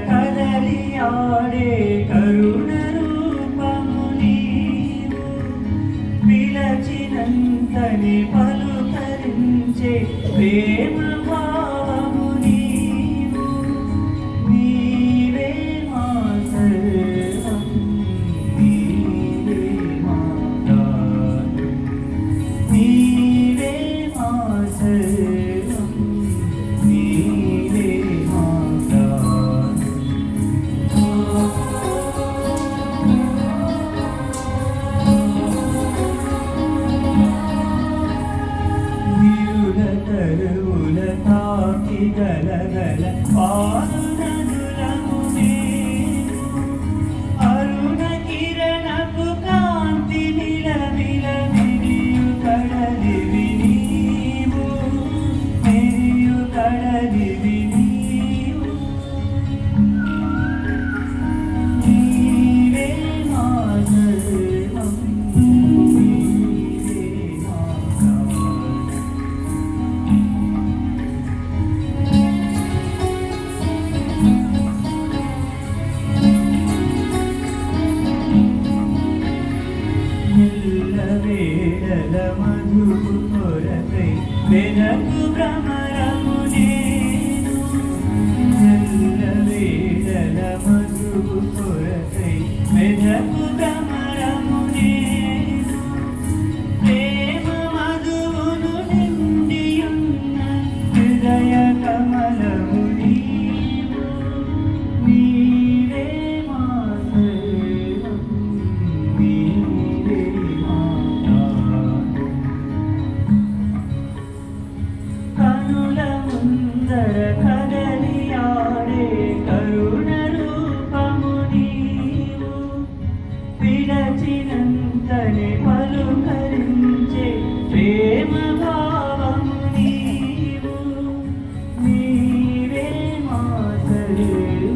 కదలి ఆడే కరుణ రూపము నీవు పిలచినంతని పలుకరించే ప్రేమ భావము నీవు నీవే మా సర్వం నీవే మా దానం నీవే మా సర్వం నీవే మా దానం తరువుల తాకి గలగల పారునదులము నేను అరుణ కిరణపు కాంతి నిలమిల మెరియు కడలివి నీవు మెరియు కడలివి నీవు నీవే మా సర్వం నీవే మా దానం వేళల మధుపు కొరకై వెనకు భ్రమరము నేను వేళల మధుపు కొరకై వెనకు భ్రమరము నేను ప్రేమ మధువును నిండియున్న హృదయ కమలము నీవు నీవే మా సర్వం నీవే మా దానం కనుల ముందర కదలి ఆడే కరుణ రూపము నీవు పిలచినంతనే పలుకరించే ప్రేమ భావము నీవు నీవే మా సర్వం